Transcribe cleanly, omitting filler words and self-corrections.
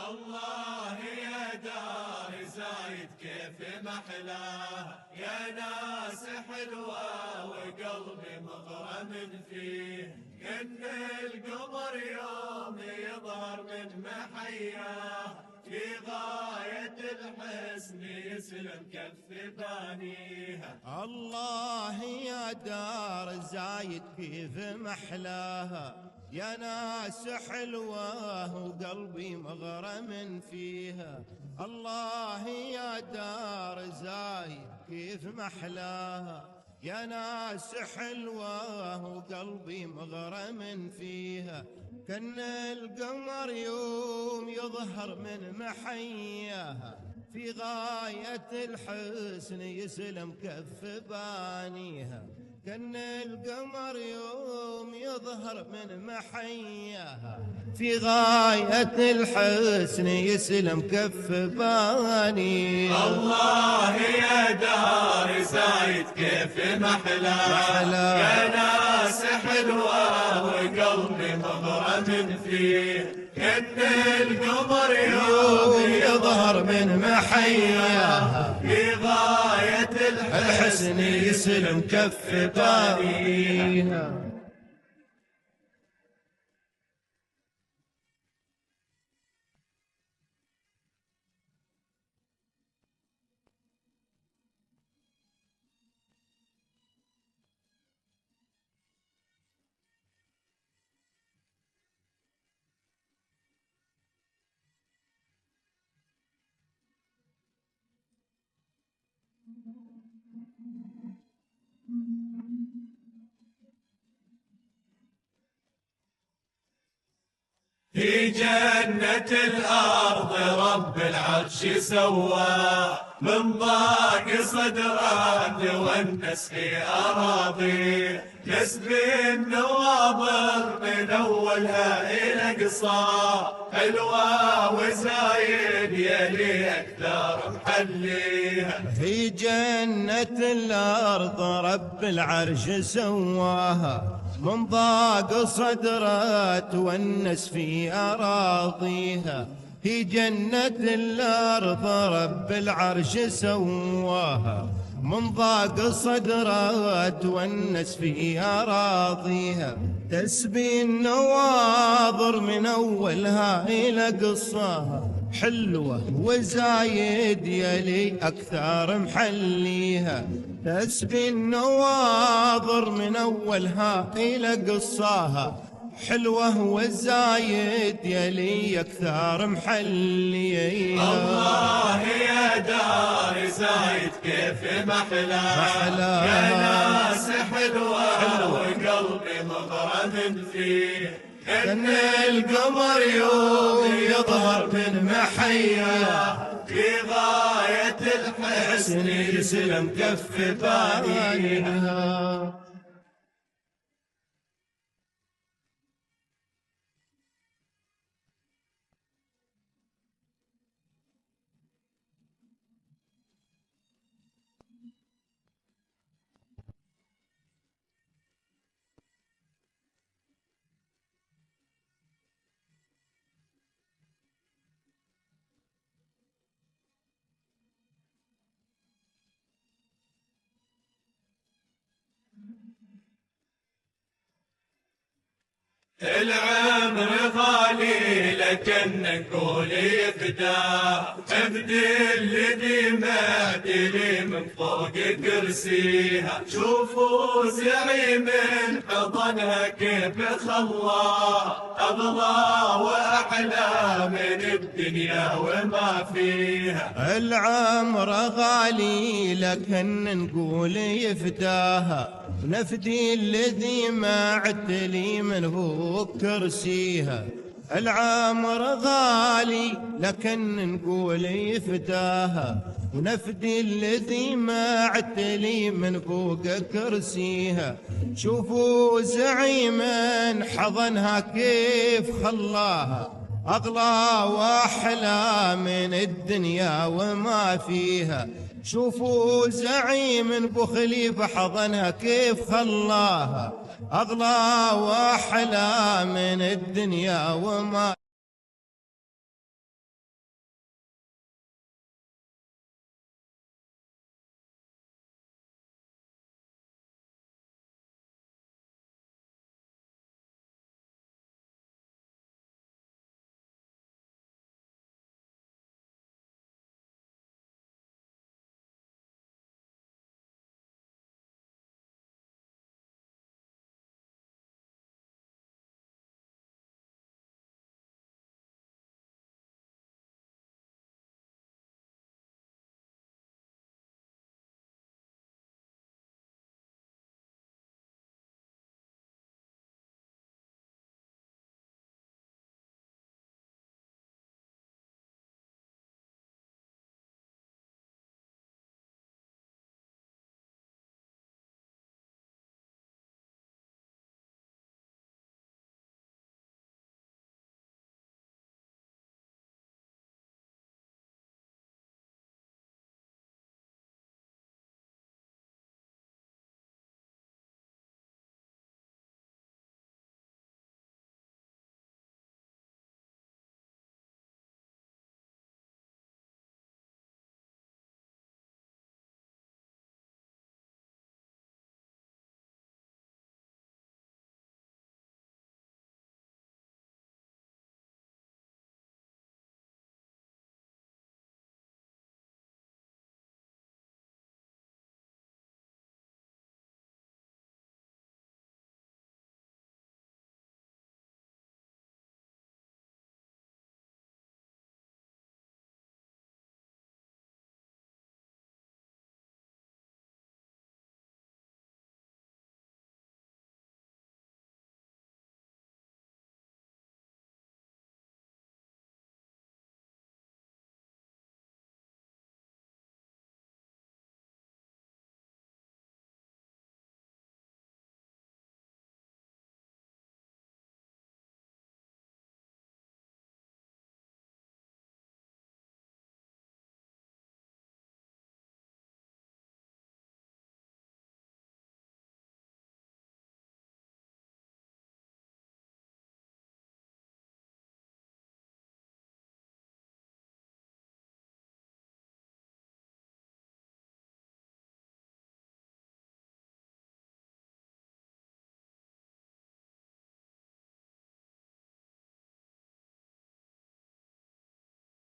الله يا دار زايد كيف محلاها، يا ناس حلوة وقلبي مغرم فيه، إن القمر يوم يظهر من محياه، في غاية الحسن يسلم كف بانيها. الله يا دار زايد كيف محلاها، يا ناس حلوة وقلبي مغرم فيها. الله يا دار زايد كيف محلاها، يا ناس حلوة وقلبي مغرم فيها. كان القمر يوم يظهر من محياها، في غاية الحسن يسلم كف بانيها. كان القمر يوم يظهر من محياها، في غاية الحسن يسلم كف بانيها. الله يا دار زايد كيف محلاها، يا ناس حلوة وقلبي مغرم فيه، إن القمر يوم يظهر من محياها، في غاية الحسن يسلم كف بانيها. في جنة الأرض رب العرش سوى، من ضاق صدره والنس في أراضي، نسبي النواظر من أولها إلى قصى، حلوة وزايد يلي أكثر محليها. في جنة الأرض رب العرش سواها، من ضاق صدرها تونس في أراضيها. في جنة الأرض رب العرش سواها، من ضاق صدرها تونس في أراضيها. تسبي النواظر من أولها إلى قصاها، حلوة وزايد يلي أكثر محليها. تسبي النواظر من أولها إلى قصاها، حلوة وزايد يلي أكثر محليها. الله يا دار زايد كيف محلاها، يا ناس حلوة وقلبي مغرم فيه، كان القمر يوم يظهر من محياه، في غاية الحسن يسلم كف بانيها. العمر غالي لكن نقول يفدى، ابدي الذي معدلي من فوق كرسيها، شوفوا زعيم حضنها كيف خلاه، أغلى وأحلى من الدنيا وما فيها. العمر غالي لكن نقول يفداها، نفدي الذي ما عدلي من فوق كرسيها. العمر غالي لكن نقول يفداها، ونفدي الذي ما عدلي من فوق كرسيها. شوفوا زعيما حضنها كيف خلاها، أغلى وأحلى من الدنيا وما فيها. شوفوا زعيم ابو خليفه حضنها كيف خلاها، اغلى واحلى من الدنيا وما